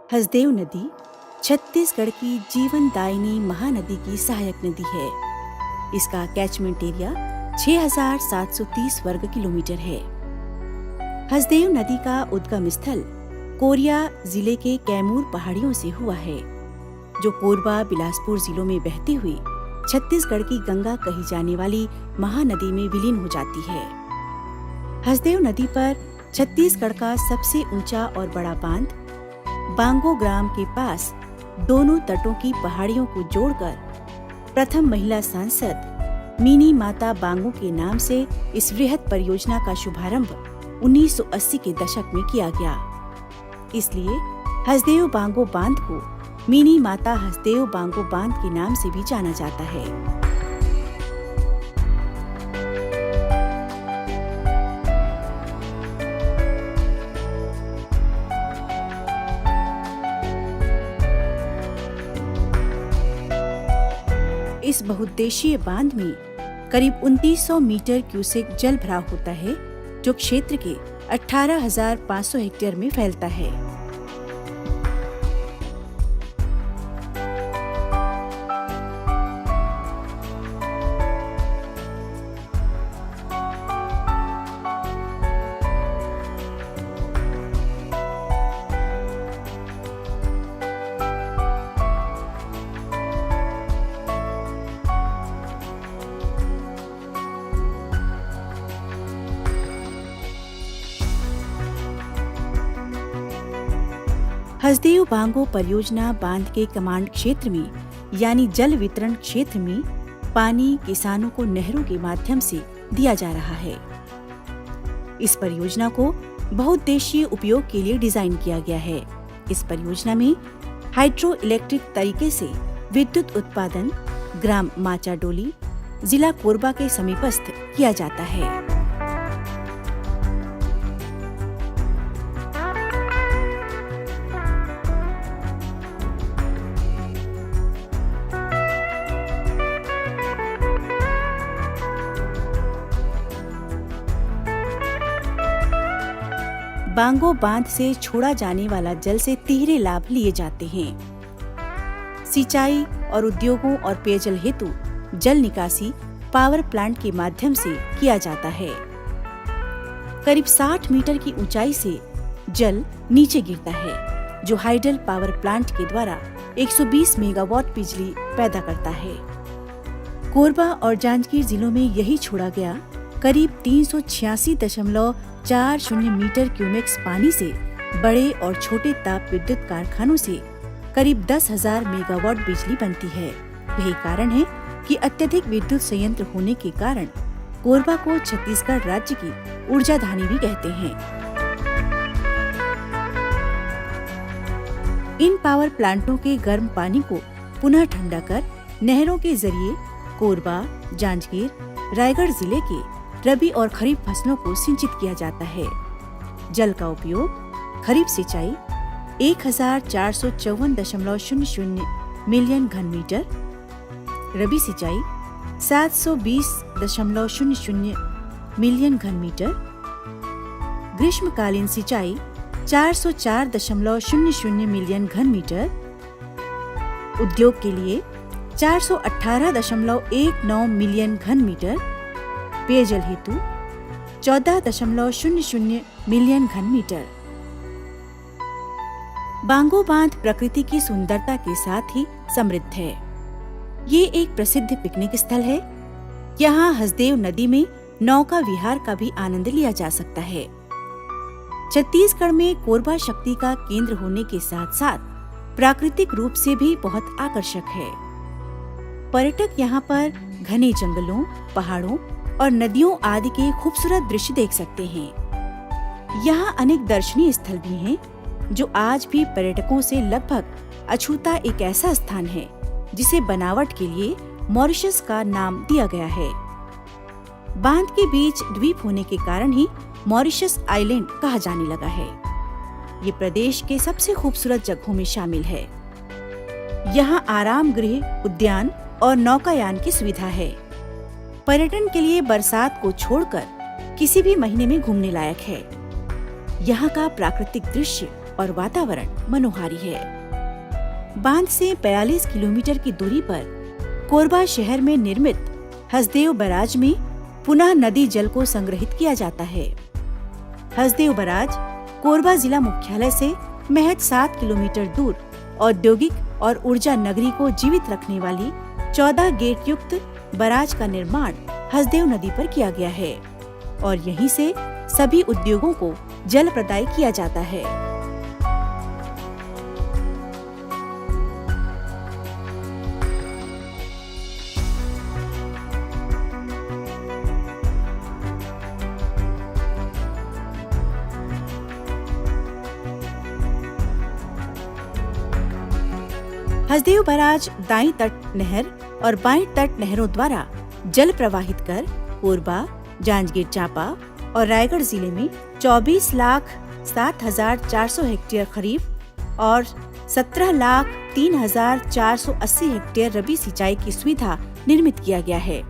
हसदेव नदी छत्तीसगढ़ की जीवनदायिनी महानदी की सहायक नदी है। इसका कैचमेंट एरिया 6,730 वर्ग किलोमीटर है। हसदेव नदी का उद्गम स्थल कोरिया जिले के कैमूर पहाड़ियों से हुआ है, जो कोरबा बिलासपुर जिलों में बहती हुई छत्तीसगढ़ की गंगा कही जाने वाली महानदी में विलीन हो जाती है। हसदेव नदी पर छत्तीसगढ़ का सबसे ऊंचा और बड़ा बांध बांगो ग्राम के पास दोनों तटों की पहाड़ियों को जोड़कर प्रथम महिला सांसद मिनी माता बांगो के नाम से इस वृहद परियोजना का शुभारंभ 1980 के दशक में किया गया। इसलिए हसदेव बांगो बांध को मिनी माता हसदेव बांगो बांध के नाम से भी जाना जाता है। इस बहुउद्देशीय बांध में करीब 2900 मीटर क्यूसेक जल भराव होता है, जो क्षेत्र के 18,500 हेक्टेयर में फैलता है। हसदेव बांगो परियोजना बांध के कमांड क्षेत्र में यानी जल वितरण क्षेत्र में पानी किसानों को नहरों के माध्यम से दिया जा रहा है। इस परियोजना को बहुउद्देशीय उपयोग के लिए डिजाइन किया गया है। इस परियोजना में हाइड्रो इलेक्ट्रिक तरीके से विद्युत उत्पादन ग्राम माचाडोली, जिला कोरबा के समीपस्थ किया जाता है। बांगो बांध से छोड़ा जाने वाला जल से तिहरे लाभ लिए जाते हैं। सिंचाई और उद्योगों और पेयजल हेतु जल निकासी पावर प्लांट के माध्यम से किया जाता है। करीब 60 मीटर की ऊंचाई से जल नीचे गिरता है, जो हाइडल पावर प्लांट के द्वारा 120 मेगावाट बिजली पैदा करता है। कोरबा और जांजगीर जिलों में यही छोड़ा गया करीब 386.40 मीटर क्यूमेक्स पानी से बड़े और छोटे ताप विद्युत कारखानों से करीब 10,000 मेगावाट बिजली बनती है। यही कारण है कि अत्यधिक विद्युत संयंत्र होने के कारण कोरबा को छत्तीसगढ़ राज्य की ऊर्जा धानी भी कहते हैं। इन पावर प्लांटों के गर्म पानी को पुनः ठंडा कर नहरों के जरिए कोरबा, जांजगीर, रायगढ़ जिले के रबी और खरीफ फसलों को सिंचित किया जाता है। जल का उपयोग खरीफ सिंचाई 1,454.00 मिलियन घन मीटर, रबी सिंचाई 720.00 मिलियन घन मीटर, ग्रीष्मकालीन सिंचाई 404.00 मिलियन घन मीटर, उद्योग के लिए 418.19 मिलियन घन मीटर, पेयजल हेतु 14.00 मिलियन घन मीटर। बांगो बांध प्रकृति की सुंदरता के साथ ही समृद्ध है। ये एक प्रसिद्ध पिकनिक स्थल है। यहाँ हसदेव नदी में नौका विहार का भी आनंद लिया जा सकता है। छत्तीसगढ़ में कोरबा शक्ति का केंद्र होने के साथ साथ प्राकृतिक रूप से भी बहुत आकर्षक है। पर्यटक यहाँ पर घने जंगलों, पहाड़ों और नदियों आदि के खूबसूरत दृश्य देख सकते हैं। यहाँ अनेक दर्शनीय स्थल भी हैं, जो आज भी पर्यटकों से लगभग अछूता एक ऐसा स्थान है जिसे बनावट के लिए मॉरिशस का नाम दिया गया है। बांध के बीच द्वीप होने के कारण ही मॉरिशस आइलैंड कहा जाने लगा है। ये प्रदेश के सबसे खूबसूरत जगहों में शामिल है। यहाँ आराम गृह, उद्यान और नौकायान की सुविधा है। पर्यटन के लिए बरसात को छोड़कर किसी भी महीने में घूमने लायक है। यहाँ का प्राकृतिक दृश्य और वातावरण मनोहारी है। बांध से 42 किलोमीटर की दूरी पर कोरबा शहर में निर्मित हसदेव बैराज में पुनः नदी जल को संग्रहित किया जाता है। हसदेव बैराज कोरबा जिला मुख्यालय से महज 7 किलोमीटर दूर औद्योगिक और ऊर्जा नगरी को जीवित रखने वाली 14 गेट युक्त बैराज का निर्माण हसदेव नदी पर किया गया है और यहीं से सभी उद्योगों को जल प्रदाय किया जाता है। हसदेव बैराज दाईं तट नहर और बाईं तट नहरों द्वारा जल प्रवाहित कर कोरबा, जांजगीर चांपा और रायगढ़ जिले में 24,07,400 हेक्टेयर खरीफ और 17,03,480 हेक्टेयर रबी सिंचाई की सुविधा निर्मित किया गया है।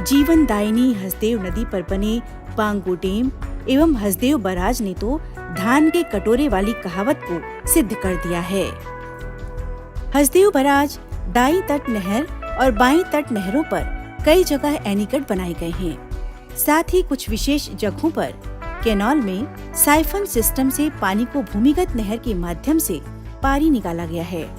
जीवन दायिनी हसदेव नदी पर बने पांगु डैम एवं हसदेव बैराज ने तो धान के कटोरे वाली कहावत को सिद्ध कर दिया है। हसदेव बैराज दाईं तट नहर और बाईं तट नहरों पर कई जगह एनीकट बनाए गए हैं। साथ ही कुछ विशेष जगहों पर कैनाल में साइफन सिस्टम से पानी को भूमिगत नहर के माध्यम से पारी निकाला गया है।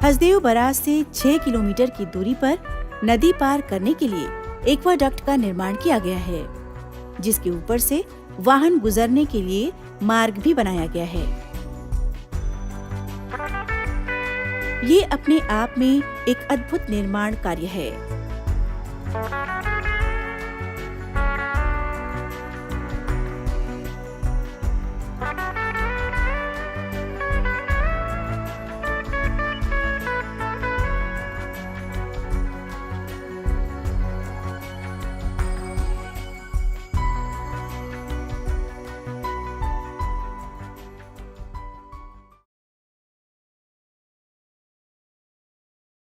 हसदेव बैराज से 6 किलोमीटर की दूरी पर नदी पार करने के लिए एक्वाडक्ट का निर्माण किया गया है, जिसके ऊपर से वाहन गुजरने के लिए मार्ग भी बनाया गया है। ये अपने आप में एक अद्भुत निर्माण कार्य है।